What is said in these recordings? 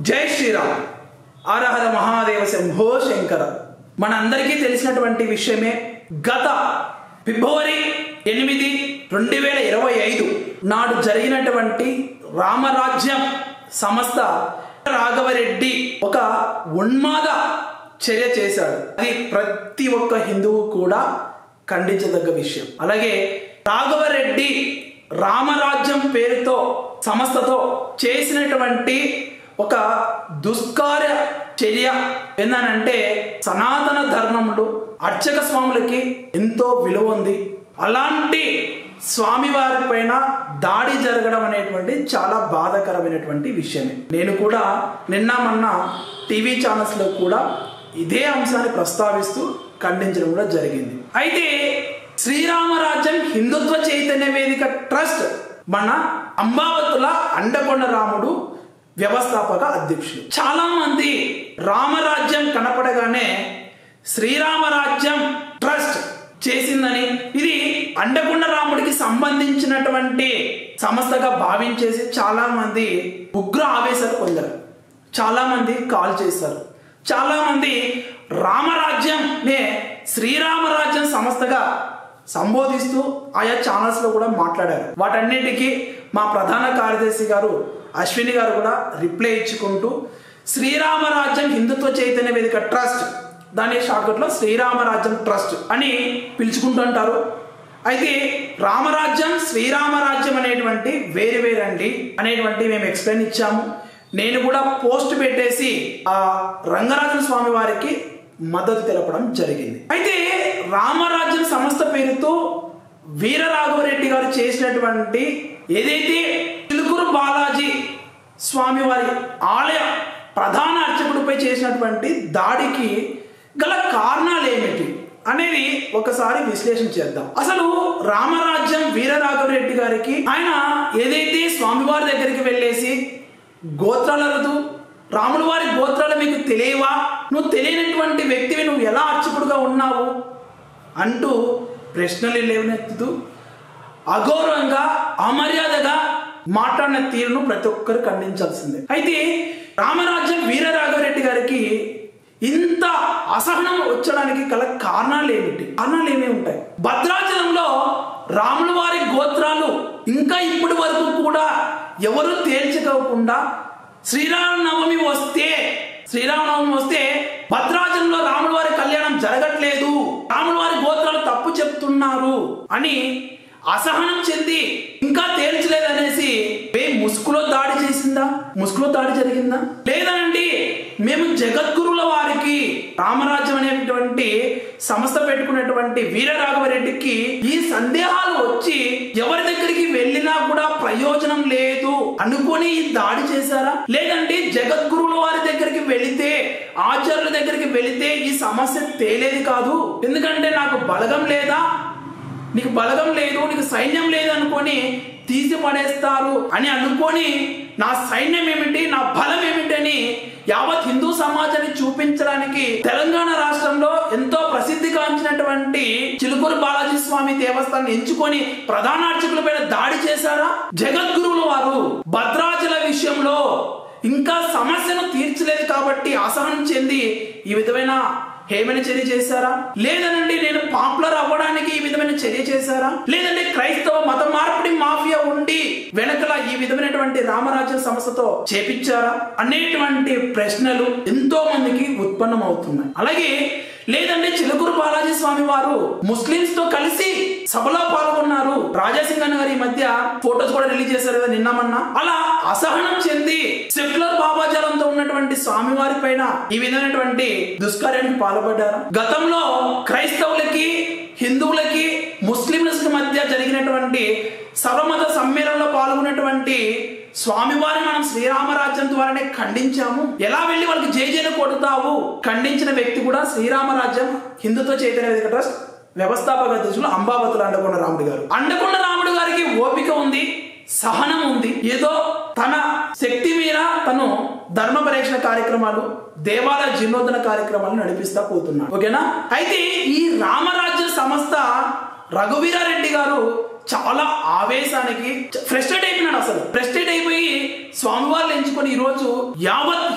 జై శ్రీరామ్. హర మహాదేవ శంభో శంకర. మనందరికీ తెలిసినటువంటి విషయమే. గత ఫిబ్రవరి 8, 2025 నాడు జరిగినటువంటి రామరాజ్యం సంస్థ రాఘవరెడ్డి ఒక ఉన్మాద చర్య చేశాడు. అది ప్రతి ఒక్క హిందువు కూడా ఖండించదగ్గ విషయం. అలాగే రాఘవరెడ్డి రామరాజ్యం పేరుతో సంస్థతో చేసినటువంటి ఒక దుష్కార్య చర్య ఏందనంటే, సనాతన ధర్మంలో అర్చక స్వాములకి ఎంతో విలువ ఉంది. అలాంటి స్వామివారి పైన దాడి జరగడం అనేటువంటి చాలా బాధాకరమైనటువంటి విషయమే. నేను కూడా నిన్న మొన్న టీవీ ఛానల్స్ లో కూడా ఇదే అంశాన్ని ప్రస్తావిస్తూ ఖండించడం కూడా జరిగింది. అయితే శ్రీరామరాజ్యం హిందుత్వ చైతన్య వేదిక ట్రస్ట్ మన అంబావతుల అండకొండ రాముడు వ్యవస్థాపక అధ్యక్షులు. చాలా మంది రామరాజ్యం కనపడగానే శ్రీరామరాజ్యం ట్రస్ట్ చేసిందని, ఇది అండకొండ రాముడికి సంబంధించినటువంటి సంస్థగా భావించేసి చాలా మంది ఉగ్ర ఆవేశాలు పొందారు. చాలా మంది కాల్ చేశారు. చాలా మంది రామరాజ్యంనే శ్రీరామరాజ్యం సంస్థగా సంబోధిస్తూ ఆయా ఛానల్స్ లో కూడా మాట్లాడారు. వాటన్నిటికీ మా ప్రధాన కార్యదర్శి గారు అశ్విని గారు కూడా రిప్లై ఇచ్చుకుంటూ శ్రీరామరాజ్యం హిందుత్వ చైతన్య వేదిక ట్రస్ట్, దాని షార్ట్కట్ లో శ్రీరామరాజ్యం ట్రస్ట్ అని పిలుచుకుంటుంటారు. అయితే రామరాజ్యం శ్రీరామరాజ్యం అనేటువంటి వేరు వేరండి అనేటువంటి మేము ఎక్స్ప్లెయిన్ ఇచ్చాము. నేను కూడా పోస్ట్ పెట్టేసి ఆ రంగరాజన స్వామి వారికి మద్దతు తెలపడం జరిగింది. అయితే రామరాజ్యం సంస్థ పేరుతో వీర రాఘవరెడ్డి గారు చేసినటువంటి ఏదైతే చిలుకూరు బాలాజీ స్వామి వారి ఆలయ ప్రధాన అర్చకుడిపై చేసినటువంటి దాడికి గల కారణాలు ఏమిటి అనేది ఒకసారి విశ్లేషణ చేద్దాం. అసలు రామరాజ్యం వీర రాఘవరెడ్డి గారికి ఆయన ఏదైతే స్వామివారి దగ్గరికి వెళ్ళేసి గోత్రాలదు, రాముల వారి గోత్రాలు మీకు తెలియవా, నువ్వు తెలియనటువంటి వ్యక్తివి, నువ్వు ఎలా అర్చకుడుగా ఉన్నావు అంటూ ప్రశ్నలు లేవనెత్తుతూ అగౌరవంగా అమర్యాదగా మాట్లాడిన తీరును ప్రతి ఒక్కరు ఖండించాల్సిందే. అయితే రామరాజ్యం వీర రాఘవరెడ్డి గారికి ఇంత అసహనం వచ్చడానికి గల కారణాలు ఏమిటి? కారణాలు ఏమేమి ఉంటాయి? భద్రాచలంలో రాముల వారి గోత్రాలు ఇంకా ఇప్పటి వరకు కూడా ఎవరు తేల్చుకోకుండా శ్రీరామనవమి వస్తే భద్రాచలంలో రాముల వారి కళ్యాణం జరగట్లేదు, రాముల వారి గోత్రాలు తప్పు చెప్తున్నారు అని అసహనం చెంది ఇంకా తేల్చలేదనేసి ముసుగులో దాడి చేసిందా? ముసుగులో దాడి జరిగిందా? లేదండి, మేము జగద్గురుల వారికి రామరాజ్యం అనేటువంటి సంస్థ పెట్టుకున్నటువంటి వీర రాఘవరెడ్డికి ఈ సందేహాలు వచ్చి ఎవరి దగ్గరికి వెళ్ళినా కూడా ప్రయోజనం లేదు అనుకొని ఈ దాడి చేశారా? లేదంటే జగద్గురుల వారి దగ్గరికి వెళితే, ఆచార్యుల దగ్గరికి వెళితే ఈ సమస్య తేలేది కాదు, ఎందుకంటే నాకు బలగం లేదా, నీకు బలగం లేదు, నీకు సైన్యం లేదు అనుకొని తీసి పడేస్తారు అని అనుకొని నా సైన్యం ఏమిటి, నా బలం ఏమిటని యావత్ హిందూ సమాజాన్ని చూపించడానికి తెలంగాణ రాష్ట్రంలో ఎంతో ప్రసిద్ధిగాంచినటువంటి చిలుకూరు బాలాజీ స్వామి దేవస్థానాన్ని ఎంచుకొని ప్రధాన అర్చకులపైన దాడి చేశారా? జగద్గురువుల వారు భద్రాచల విషయంలో ఇంకా సమస్యను తీర్చలేదు కాబట్టి అసహనం చెంది ఈ విధమైన ఏమైనా చర్య చేశారా? లేదనండి నేను పాపులర్ అవ్వడానికి ఈ విధమైన చర్య చేశారా? లేదంటే క్రైస్తవ మత మార్పిడి మాఫియా ఉండి వెనకల ఈ విధమైనటువంటి రామరాజ్యం సంస్థతో చేపించారా అనేటువంటి ప్రశ్నలు ఎంతో మందికి ఉత్పన్నం అవుతున్నాయి. అలాగే లేదంటే చిలుకూరు బాలాజీ స్వామి వారు ముస్లింస్ తో కలిసి సభలో పాల్గొన్నారు. రాజాసింగన్ గారి ఈ మధ్య ఫోటోస్ కూడా రిలీజ్ చేశారు కదా నిన్నమన్నా. అలా అసహనం చెంది సెక్యులర్ భావాజాలంతో ఉన్నటువంటి స్వామి వారి పైన ఈ విధమైనటువంటి దుష్కార్యానికి పాల్పడ్డారు. గతంలో క్రైస్తవులకి, హిందువులకి, ముస్లింలకు మధ్య జరిగినటువంటి సర్వమత సమ్మేళనంలో పాల్గొన్నటువంటి స్వామివారిని మనం శ్రీరామరాజ్యం ద్వారానే ఖండించాము. ఎలా వెళ్ళి వాళ్ళకి జైలు కొడతావు? ఖండించిన వ్యక్తి కూడా శ్రీరామరాజ్యం హిందుత్వ చైతన్య వేదిక ట్రస్ట్ వ్యవస్థాపక అధ్యక్షులు అంబావతుల అండకొండ రాముడు గారు. అండకొండ రాముడు గారికి ఓపిక ఉంది, సహనం ఉంది. ఏదో తన శక్తి మీద తను ధర్మ పరీక్షణ కార్యక్రమాలు, దేవాలయ జీర్ణోద్ధరణ కార్యక్రమాలు నడిపిస్తా పోతున్నాడు. ఓకేనా? అయితే ఈ రామరాజ్య సంస్థ రఘువీరారెడ్డి గారు చాలా ఆవేశానికి ఫ్రస్ట్రేట్ అయిపోయినాడు. అసలు ఫ్రస్ట్రేట్ అయిపోయి స్వామివారిని ఎంచుకొని ఈ రోజు యావత్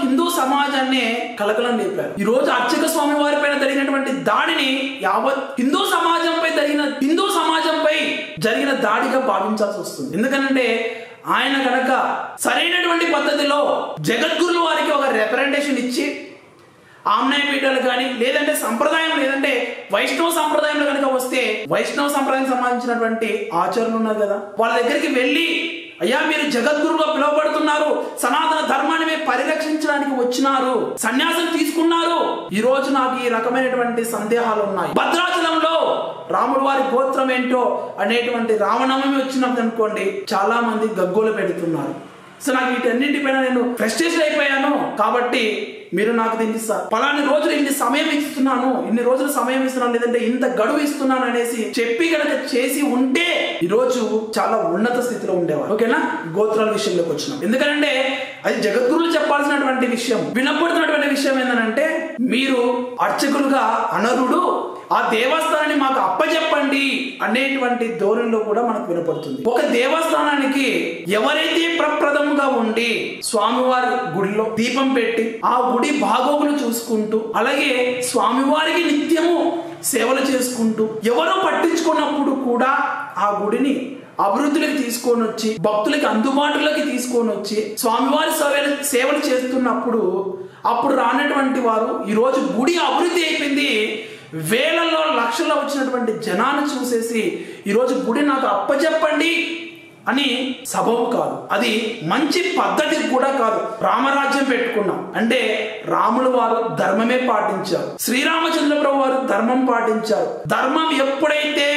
సమాజాన్ని కలకలం లేపారు. ఈ రోజు అర్చక స్వామి వారి పైన జరిగినటువంటి దాడిని యావత్ హిందూ సమాజంపై జరిగిన దాడిగా భావించాల్సి వస్తుంది. ఎందుకంటే ఆయన కనుక సరైనటువంటి పద్ధతిలో జగద్గురుల వారికి ఒక రిప్రజెంటేషన్ ఇచ్చి ఆమ్నాయ పీఠాలు కానీ లేదంటే సంప్రదాయం లేదంటే వైష్ణవ సంప్రదాయంలో కనుక వస్తే వైష్ణవ సంప్రదాయం సంబంధించినటువంటి ఆచరణలు ఉన్నారు కదా, వాళ్ళ దగ్గరికి వెళ్ళి అయ్యా మీరు జగద్గురుగా పిలువబడుతున్నారు, సనాతన ధర్మాన్ని మీరు పరిరక్షించడానికి వచ్చినారు, సన్యాసం తీసుకున్నారు, ఈ రోజు నాకు ఈ రకమైనటువంటి సందేహాలు ఉన్నాయి, భద్రాచలంలో రాముడు వారి గోత్రం ఏంటో అనేటువంటి రామనవమి వచ్చినప్పుడు అనుకోండి చాలా మంది గగ్గోలు పెడుతున్నారు. సో నాకు వీటన్నింటిపైన నేను ఫ్రస్ట్రేషన్ అయిపోయాను, కాబట్టి మీరు నాకు దీనికి పలాని రోజులు ఇన్ని సమయం ఇస్తున్నాను, ఇన్ని రోజులు సమయం ఇస్తున్నాను, లేదంటే ఇంత గడువు ఇస్తున్నాను అనేసి చెప్పి కనుక చేసి ఉంటే ఈరోజు చాలా ఉన్నత స్థితిలో ఉండేవారు. ఓకేనా, గోత్రాల విషయంలోకి వచ్చినాం. ఎందుకంటే అది జగద్గురులు చెప్పాల్సినటువంటి విషయం. వినపడుతున్నటువంటి విషయం ఏంటంటే మీరు అర్చకులుగా అనరుడు, ఆ దేవస్థానాన్ని మాకు అప్పచెప్పండి అనేటువంటి ధోరణిలో కూడా మనకు వినపడుతుంది. ఒక దేవస్థానానికి ఎవరైతే ప్రప్రథముగా ఉండి స్వామివారి గుడిలో దీపం పెట్టి ఆ గుడి బాగోగులు చూసుకుంటూ అలాగే స్వామివారికి నిత్యము సేవలు చేసుకుంటూ ఎవరో పట్టించుకున్నప్పుడు కూడా ఆ గుడిని అభివృద్ధిలోకి తీసుకొని వచ్చి భక్తులకి అందుబాటులోకి తీసుకొని వచ్చి స్వామివారి సేవలు చేస్తున్నప్పుడు అప్పుడు రానటువంటి వారు ఈరోజు గుడి అభివృద్ధి అయిపోయింది, వేలలో లక్షల్లో వచ్చినటువంటి జనాన్ని చూసేసి ఈరోజు గుడి నాకు అప్పచెప్పండి అని సబబు కాదు, అది మంచి పద్ధతి కూడా కాదు. రామరాజ్యం పెట్టుకున్నాం అంటే రాములు వారు ధర్మమే పాటించారు, శ్రీరామచంద్ర ప్రభు వారు ధర్మం పాటించారు. ధర్మం ఎప్పుడైతే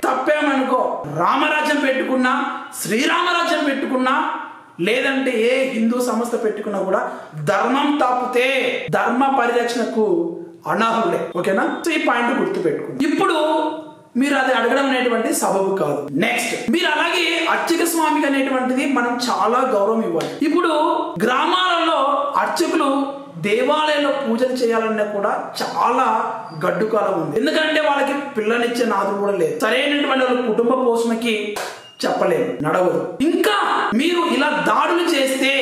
తప్పామనుకో రామరాజ్యం పెట్టుకున్నా శ్రీరామరాజ్యం పెట్టుకున్నా లేదంటే ఏ హిందూ సంస్థ పెట్టుకున్నా కూడా ధర్మం తప్పితే ధర్మ పరిరక్షణకు అనర్హులే. ఓకేనా, సో ఈ పాయింట్ గుర్తు పెట్టుకోండి. ఇప్పుడు మీరు అది అడగడం అనేటువంటి సబబు కాదు. నెక్స్ట్, మీరు అలాగే అర్చక స్వామికి అనేటువంటిది మనం చాలా గౌరవం ఇవ్వాలి. ఇప్పుడు గ్రామాలలో అర్చకులు దేవాలయంలో పూజలు చేయాలన్నా కూడా చాలా గడ్డు కాలం ఉంది. ఎందుకంటే వాళ్ళకి పిల్లనిచ్చే నాదులు కూడా లేదు, సరైనటువంటి వాళ్ళ కుటుంబ పోషణకి చెప్పలేము, నడవదు. ఇంకా మీరు ఇలా దాడులు చేస్తే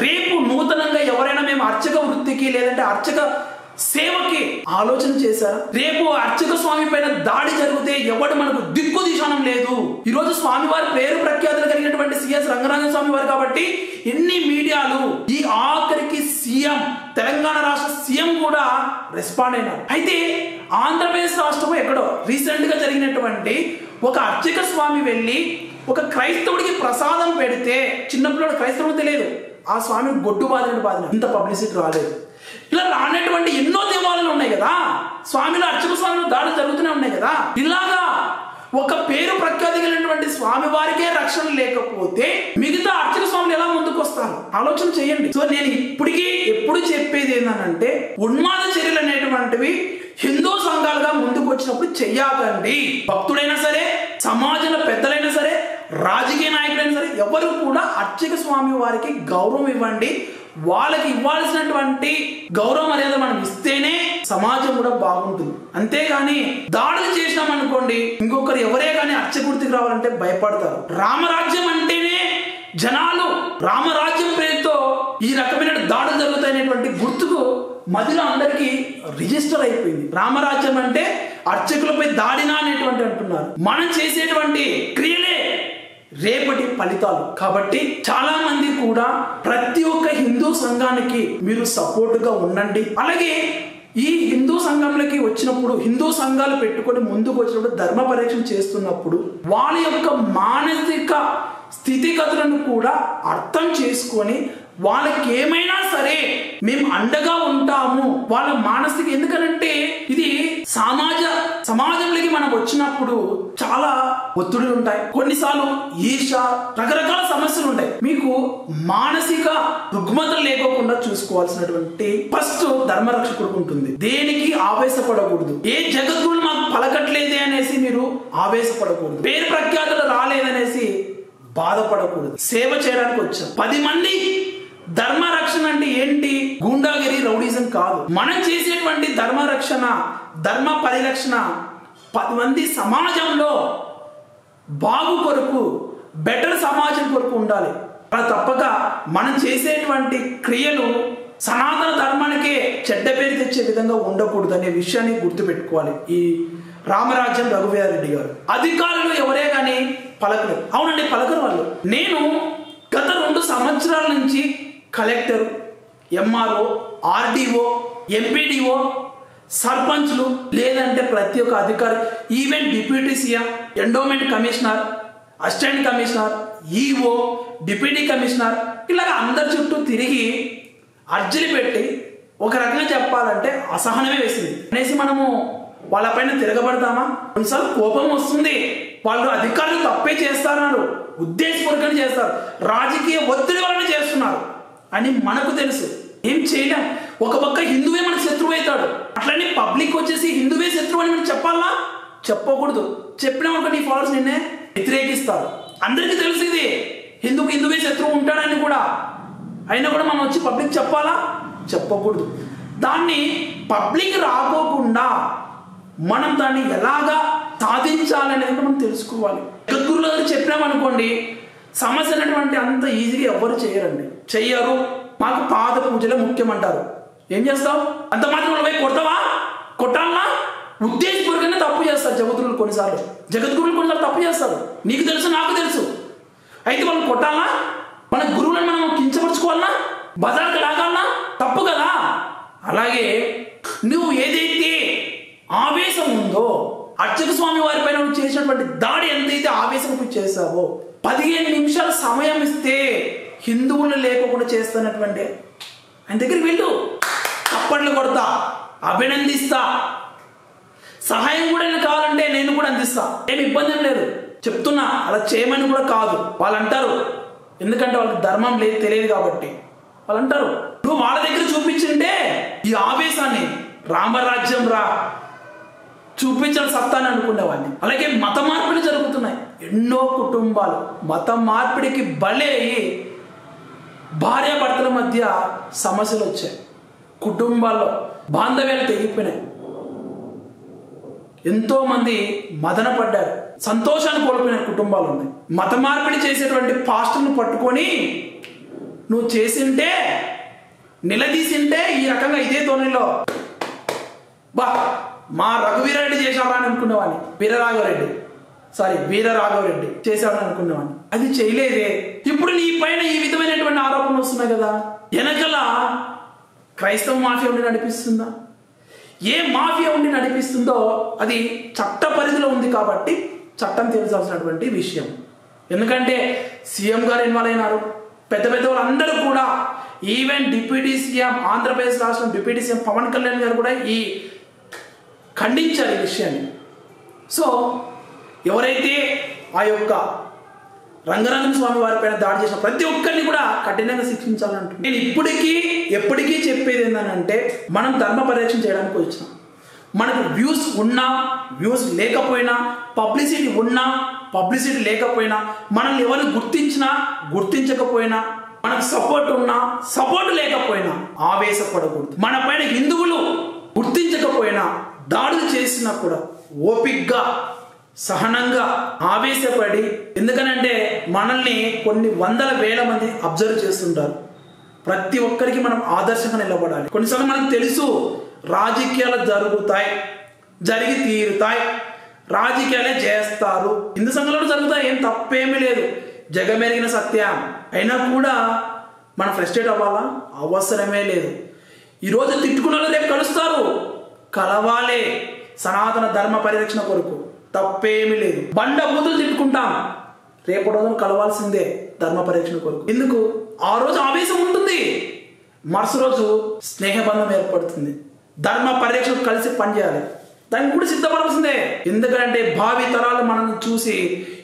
రేపు నూతనంగా ఎవరైనా మేము అర్చక వృత్తికి లేదంటే అర్చక సేవకి ఆలోచన చేశారా? రేపు అర్చక స్వామి పైన దాడి జరిగితే ఎవడు మనకు దిక్కు దిశానం లేదు. ఈరోజు స్వామి వారి పేరు ప్రఖ్యాతులు కలిగినటువంటి సిఎస్ రంగనాథ స్వామి వారు కాబట్టి ఎన్ని మీడియాలు ఈ ఆఖరికి సీఎం తెలంగాణ రాష్ట్ర సీఎం కూడా రెస్పాండ్ అయినారు. అయితే ఆంధ్రప్రదేశ్ రాష్ట్రం ఎక్కడో రీసెంట్ గా జరిగినటువంటి ఒక అర్చక స్వామి వెళ్ళి ఒక క్రైస్తవుడికి ప్రసాదం పెడితే చిన్నపిల్లడు క్రైస్తవుడు తెలియదు, ఆ స్వామి గొడ్డు బాధిన ఇంత పబ్లిసిటీ రాలేదు. ఇలా రానటువంటి ఎన్నో దేవాలయాలు ఉన్నాయి కదా, స్వామిలో అర్చక స్వామిలో దాడులు జరుగుతూనే ఉన్నాయి కదా. ఇలాగా ఒక పేరు ప్రఖ్యాతి కలిగినటువంటి స్వామి వారికే రక్షణ లేకపోతే మిగతా అర్చక స్వాములు ఎలా ముందుకు వస్తారు? ఆలోచన చేయండి. సో నేను ఎప్పుడు చెప్పేది ఏంటంటే ఉన్మాద చర్యలు అనేటువంటివి హిందూ సంఘాలుగా ముందుకు వచ్చినప్పుడు చెయ్యకండి. భక్తుడైనా సరే, సమాజంలో పెద్దలైనా సరే, రాజకీయ నాయకులైనా సరే, ఎవరు కూడా అర్చక స్వామి వారికి గౌరవం ఇవ్వండి. వాళ్ళకి ఇవ్వాల్సినటువంటి గౌరవ మర్యాద మనం ఇస్తేనే సమాజం కూడా బాగుంటుంది. అంతేగాని దాడులు చేసినాం అనుకోండి, ఇంకొకరు ఎవరే కానీ అర్చకుడికి రావాలంటే భయపడతారు. రామరాజ్యం అంటేనే జనాలు రామరాజ్యం పేరుతో ఈ రకమైన దాడులు జరుగుతాయనేటువంటి గుర్తుకు మధ్యలో అందరికీ రిజిస్టర్ అయిపోయింది. రామరాజ్యం అంటే అర్చకులపై దాడినా అనేటువంటి అంటున్నారు. మనం చేసేటువంటి క్రియలే రేపటి ఫలితాలు. కాబట్టి చాలా మంది కూడా ప్రతి ఒక్క హిందూ సంఘానికి మీరు సపోర్టుగా ఉండండి. అలాగే ఈ హిందూ సంఘంలోకి వచ్చినప్పుడు, హిందూ సంఘాలు పెట్టుకొని ముందుకు వచ్చినప్పుడు, ధర్మ పరీక్ష చేస్తున్నప్పుడు వాళ్ళ యొక్క మానసిక స్థితిగతులను కూడా అర్థం చేసుకొని వాళ్ళకి ఏమైనా సరే మేము అండగా ఉంటాము. వాళ్ళ మానసిక, ఎందుకనంటే ఇది సమాజంలోకి మనం వచ్చినప్పుడు చాలా ఒత్తిడులు ఉంటాయి, కొన్నిసార్లు ఈర్ష, రకరకాల సమస్యలు ఉంటాయి. మీకు మానసిక రుగ్మతలు లేకోకుండా చూసుకోవాల్సినటువంటి ఫస్ట్ ధర్మరక్షకుడు ఉంటుంది. దేనికి ఆవేశపడకూడదు. ఏ జగద్గురులు మాకు పలకట్లేదే అనేసి మీరు ఆవేశపడకూడదు. పేరు ప్రఖ్యాతులు రాలేదనేసి బాధపడకూడదు. సేవ చేయడానికి వచ్చాం. 10 మంది ధర్మ రక్షణ అంటే ఏంటి? గూండాగిరి, రౌడీజం కాదు. మనం చేసేటువంటి ధర్మ రక్షణ, ధర్మ పరిరక్షణ 10 మంది సమాజంలో బాగు కొరకు, బెటర్ సమాజం కొరకు ఉండాలి. అలా తప్పక మనం చేసేటువంటి క్రియలు సనాతన ధర్మానికే చెడ్డ పేరు తెచ్చే విధంగా ఉండకూడదు అనే విషయాన్ని గుర్తుపెట్టుకోవాలి ఈ రామరాజ్యం రఘువీరారెడ్డి గారు. అధికారులు ఎవరే కానీ పలకరు. అవునండి, పలకరు వాళ్ళు. నేను గత 2 సంవత్సరాల నుంచి కలెక్టర్, ఎంఆర్ఓ, ఆర్డీఓ, ఎంపీడీఓ, సర్పంచ్లు, లేదంటే ప్రతి ఒక్క అధికారి, even deputy CM, endowment commissioner, assistant commissioner, EO, deputy commissioner, ఇలాగ అందరి చుట్టూ తిరిగి అర్జీలు పెట్టి ఒక రకంగా చెప్పాలంటే అసహనమే వేసింది అనేసి మనము వాళ్ళపైన తిరగబడతామా? కొన్నిసార్లు కోపం వస్తుంది. వాళ్ళు అధికారులు తప్పే చేస్తున్నారు, ఉద్దేశపూర్వకంగా చేస్తారు, రాజకీయ ఒత్తిడి వలన చేస్తున్నారు అని మనకు తెలుసు. ఏం చేయలేం. ఒక పక్క హిందువే మన శత్రువు అవుతాడు, అట్లనే పబ్లిక్ వచ్చేసి హిందువే శత్రువు అని మనం చెప్పాలా? చెప్పకూడదు. చెప్పినామనుకో నీ ఫాలోవర్స్ నిన్నే వ్యతిరేకిస్తారు. అందరికీ తెలుసు ఇది హిందువే శత్రువు ఉంటాడని కూడా. అయినా కూడా మనం వచ్చి పబ్లిక్ చెప్పాలా? చెప్పకూడదు. దాన్ని పబ్లిక్ రాకోకుండా మనం దాన్ని ఎలాగా సాధించాలనేది మనం తెలుసుకోవాలి. జగద్గురుల గారు చెప్పినామనుకోండి, సమస్య అనేటువంటి అంత ఈజీగా ఎవరు చేయరండి, చెయ్యరు. మాకు పాద పూజలే ముఖ్యమంటారు. ఏం చేస్తావు? అంత మాత్రం పోయి కొడతావా? కొట్టాలన్నా ఉద్దేశపూర్వకంగా తప్పు చేస్తారు జగద్గురులు కొన్నిసార్లు. తప్పు చేస్తారు, నీకు తెలుసు, నాకు తెలుసు. అయితే వాళ్ళు కొట్టాలన్నా? మన గురువులను మనం కించపరుచుకోవాలన్నా? బజార్కి లాగాలన్నా? తప్పు కదా. అలాగే నువ్వు ఏదైతే ఆవేశం ఉందో, అర్చక స్వామి వారి పైన చేసినటువంటి దాడి ఎంతైతే ఆవేశంతో చేసావో, 15 నిమిషాల సమయం ఇస్తే హిందువులు లేకుండా చేస్తున్నటువంటి ఆయన దగ్గరికి వెళ్ళు, చప్పట్లు కొడతా, అభినందిస్తా, సహాయం కూడా కావాలంటే నేను కూడా అందిస్తా, ఏమి ఇబ్బంది లేదు. చెప్తున్నా, అలా చేయమని కూడా కాదు. వాళ్ళు అంటారు, ఎందుకంటే వాళ్ళకి ధర్మం లేదు, తెలియదు కాబట్టి వాళ్ళు అంటారు. నువ్వు వాళ్ళ దగ్గర చూపించింటే ఈ ఆవేశాన్ని రామరాజ్యం రా చూపించాలి సత్తాన్ని అనుకునేవాడిని. అలాగే మత మార్పిడి జరుగుతున్నాయి. ఎన్నో కుటుంబాలు మత మార్పిడికి బలి అయ్యి భార్యాభర్తల మధ్య సమస్యలు వచ్చాయి, కుటుంబాల్లో బాంధవ్యాలు తెగిపోయినాయి, ఎంతో మంది మదన పడ్డారు, సంతోషాన్ని కోల్పోయిన కుటుంబాలు ఉన్నాయి. మత మార్పిడి చేసేటువంటి పాస్టర్ను పట్టుకొని నువ్వు చేసింటే, నిలదీసింటే ఈ రకంగా ఇదే ధోరణిలో బా మా రఘువీరారెడ్డి చేశావా అని అనుకునేవాడిని. వీరరాఘవరెడ్డి చేశావని అనుకునేవాడిని. అది చేయలేదే. ఇప్పుడు నీ పైన ఈ విధమైనటువంటి ఆరోపణలు వస్తున్నాయి కదా. వెనకల క్రైస్తవ మాఫియా ఉండి నడిపిస్తుందా? ఏ మాఫియా ఉండి నడిపిస్తుందో అది చట్ట పరిధిలో ఉంది కాబట్టి చట్టం తెలిసాల్సినటువంటి విషయం. ఎందుకంటే సీఎం గారు ఇన్వాల్వ్ అయినారు, పెద్ద వాళ్ళందరూ కూడా, ఈవెన్ డిప్యూటీ సీఎం, ఆంధ్రప్రదేశ్ రాష్ట్రం డిప్యూటీ సీఎం పవన్ కళ్యాణ్ గారు కూడా ఈ ఖండించారు ఈ విషయాన్ని. సో ఎవరైతే ఆ యొక్క రంగనాథన్ స్వామి వారి పైన దాడి చేసిన ప్రతి ఒక్కరిని కూడా కఠినంగా శిక్షించాలంటున్నాను. నేను ఎప్పటికీ చెప్పేది ఏంటంటే, మనం ధర్మ పరిరక్షణ చేయడానికి వచ్చినాం. మనకు వ్యూస్ ఉన్నా, వ్యూస్ లేకపోయినా, పబ్లిసిటీ ఉన్నా, పబ్లిసిటీ లేకపోయినా, మనల్ని ఎవరు గుర్తించినా గుర్తించకపోయినా, మనకు సపోర్ట్ ఉన్నా సపోర్ట్ లేకపోయినా ఆవేశపడకూడదు. మన పైన హిందువులు గుర్తించకపోయినా, దాడులు చేసినా కూడా ఓపిక్గా, సహనంగా, ఆవేశపడి, ఎందుకనంటే మనల్ని కొన్ని వందల వేల మంది అబ్జర్వ్ చేస్తుంటారు. ప్రతి ఒక్కరికి మనం ఆదర్శంగా నిలబడాలి. కొన్నిసార్లు మనకు తెలుసు రాజకీయాలు జరుగుతాయి, జరిగి తీరుతాయి, రాజకీయాలే చేస్తారు, హిందూ సంఘంలో జరుగుతాయి, ఏం తప్పేమీ లేదు, జగమెరిగిన సత్యం. అయినా కూడా మనం ఫ్రస్ట్రేట్ అవ్వాలా? అవసరమే లేదు. ఈరోజు తిట్టుకున్న వాళ్ళు రేపు కలుస్తారు, కలవాలే సనాతన ధర్మ పరిరక్షణ కొరకు, తప్పేమీ లేదు. బండ బూతులు తిట్టుకుంటాం, రేపు రోజున కలవాల్సిందే ధర్మ పరిరక్షణ కొరకు. ఎందుకు? ఆ రోజు ఆవేశం ఉంటుంది, మరుసటి రోజు స్నేహబంధం ఏర్పడుతుంది. ధర్మ పరిరక్షణ కలిసి పనిచేయాలి, దానికి కూడా సిద్ధపడాల్సిందే. ఎందుకంటే భావి తరాలు మనం చూసి,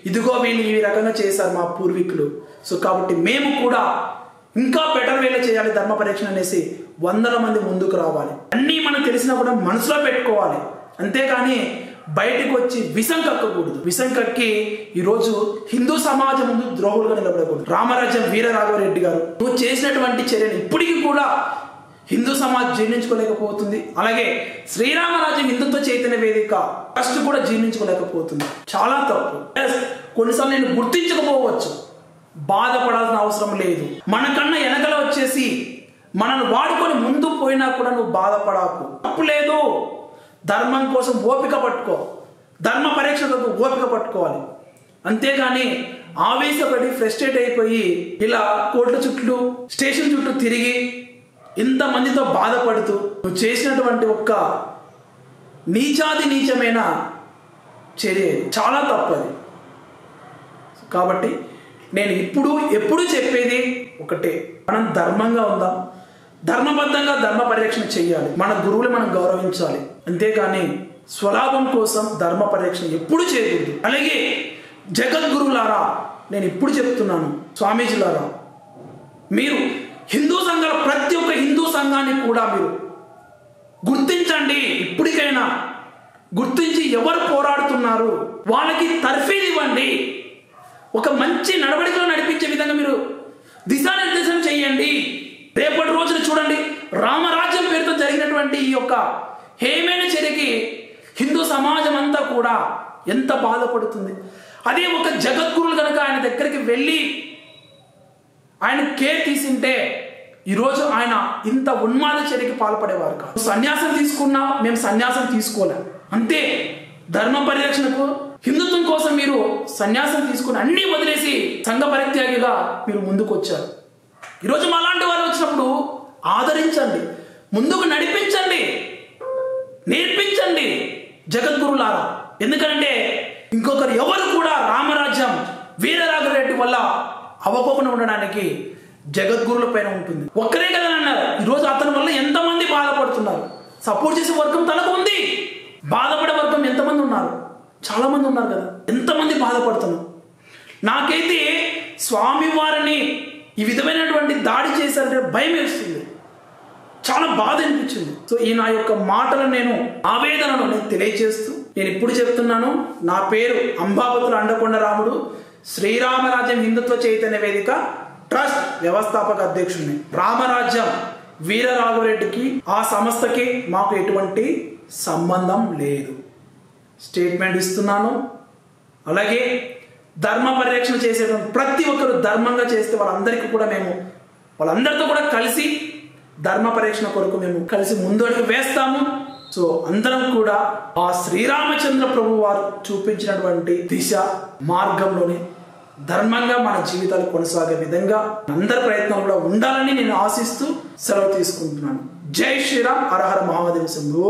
ఇదిగో వీళ్ళు ఈ రకంగా చేశారు మా పూర్వీకులు, సో కాబట్టి మేము కూడా ఇంకా బెటర్ వేలో చేయాలి ధర్మ పరిరక్షణ అనేసి వందల మంది ముందుకు రావాలి. అన్నీ మనకు తెలిసినా కూడా మనసులో పెట్టుకోవాలి, అంతేకాని బయటకు వచ్చి విషం కక్కకూడదు. విషం కక్కి ఈరోజు హిందూ సమాజం ముందు ద్రోహులుగా నిలబడకూడదు. రామరాజ్యం వీరరాఘవరెడ్డి గారు నువ్వు చేసినటువంటి చర్యలు ఇప్పటికీ కూడా హిందూ సమాజం జీర్ణించుకోలేకపోతుంది. అలాగే శ్రీరామరాజ్యం హిందుత్వ చైతన్య వేదిక ఫస్ట్ కూడా జీర్ణించుకోలేకపోతుంది. చాలా తప్పు. కొన్నిసార్లు నేను గుర్తించకపోవచ్చు, బాధపడాల్సిన అవసరం లేదు. మనకన్నా వెనకల వచ్చేసి మనల్ని వాడుకొని ముందు పోయినా కూడా నువ్వు బాధపడకు, తప్పు లేదు. ధర్మం కోసం ఓపిక పట్టుకో, ధర్మ పరీక్షలకు ఓపిక పట్టుకోవాలి. అంతేగాని ఆవేశపడి ఫ్రస్ట్రేట్ అయిపోయి ఇలా కోర్టుల చుట్టూ స్టేషన్ చుట్టూ తిరిగి ఇంతమందితో బాధపడుతూ నువ్వు చేసినటువంటి ఒక్క నీచాది నీచమైన చర్య చాలా తప్పది. కాబట్టి నేను ఎప్పుడు చెప్పేది ఒకటే, మనం ధర్మంగా ఉందాం, ధర్మబద్ధంగా ధర్మ పరిరక్షణ చేయాలి, మన గురువులు మనం గౌరవించాలి. అంతేకాని స్వలాభం కోసం ధర్మ పరిరక్షణ ఎప్పుడు చేయకూడదు. అలాగే జగద్గురువులారా, నేను ఇప్పుడు చెప్తున్నాను, స్వామీజీలారా, మీరు హిందూ సంఘాల ప్రతి ఒక్క హిందూ సంఘాన్ని కూడా మీరు గుర్తించండి. ఇప్పటికైనా గుర్తించి ఎవరు పోరాడుతున్నారు వాళ్ళకి తర్ఫీదు ఇవ్వండి. ఒక మంచి నడవడికలో నడిపించే విధంగా మీరు దిశానిర్దేశం చేయండి. రేపటి రోజున చూడండి, రామరాజ్యం పేరుతో జరిగినటువంటి ఈ యొక్క హేమైన చర్యకి హిందూ సమాజం అంతా కూడా ఎంత బాధపడుతుంది. అదే ఒక జగద్గురులు కనుక ఆయన దగ్గరికి వెళ్ళి ఆయన కేర్ తీసుంటే ఈరోజు ఆయన ఇంత ఉన్మాద చర్యకి పాల్పడేవారు కాదు. సన్యాసం తీసుకున్నా మేము సన్యాసం తీసుకోలేం, అంతే. ధర్మ పరిరక్షణకు హిందుత్వం కోసం మీరు సన్యాసం తీసుకుని అన్నీ వదిలేసి సంఘ పరిత్యాగిగా మీరు ముందుకు వచ్చారు. ఈరోజు మాలాంటి వారు వచ్చినప్పుడు ఆదరించండి, ముందుకు నడిపించండి, నేర్పించండి జగద్గురులారా. ఎందుకంటే ఇంకొకరు ఎవరు కూడా రామరాజ్యం వీరరాఘవరెడ్డి వల్ల అవ్వకుండా ఉండడానికి జగద్గురుల పైన ఉంటుంది. ఒక్కరే కదా అన్నారు, ఈరోజు అతని వల్ల ఎంతమంది బాధపడుతున్నారు. సపోర్ట్ చేసే వర్గం తనకు ఉంది, బాధపడే వర్గం ఎంతమంది ఉన్నారు, చాలా మంది ఉన్నారు కదా. ఎంతమంది బాధపడుతున్నారు. నాకైతే స్వామివారిని ఈ విధమైనటువంటి దాడి చేశారంటే భయం వేస్తుంది, చాలా బాధ అనిపించింది. సో ఈ నా యొక్క మాటలను నేను ఆవేదనను నేను తెలియజేస్తూ నేను ఇప్పుడు చెప్తున్నాను. నా పేరు అంబాబతుల అండకొండ రాముడు, శ్రీరామరాజ్యం హిందుత్వ చైతన్య వేదిక ట్రస్ట్ వ్యవస్థాపక అధ్యక్షుడిని. రామరాజ్యం వీరరాఘవరెడ్డికి ఆ సంస్థకి మాకు ఎటువంటి సంబంధం లేదు, స్టేట్మెంట్ ఇస్తున్నాను. అలాగే ధర్మ పరిరక్షణ చేసేటువంటి ప్రతి ఒక్కరు ధర్మంగా చేస్తే వాళ్ళందరితో కూడా కలిసి ధర్మ పరిరక్షణ కొరకు మేము కలిసి ముందు అడుగు వేస్తాము. సో అందరం కూడా ఆ శ్రీరామచంద్ర ప్రభు వారు చూపించినటువంటి దిశ మార్గంలోనే ధర్మంగా మన జీవితాలు కొనసాగే విధంగా అందరి ప్రయత్నం కూడా ఉండాలని నేను ఆశిస్తూ సెలవు తీసుకుంటున్నాను. జై శ్రీరామ్. హర హర మహాదేవ శంభో.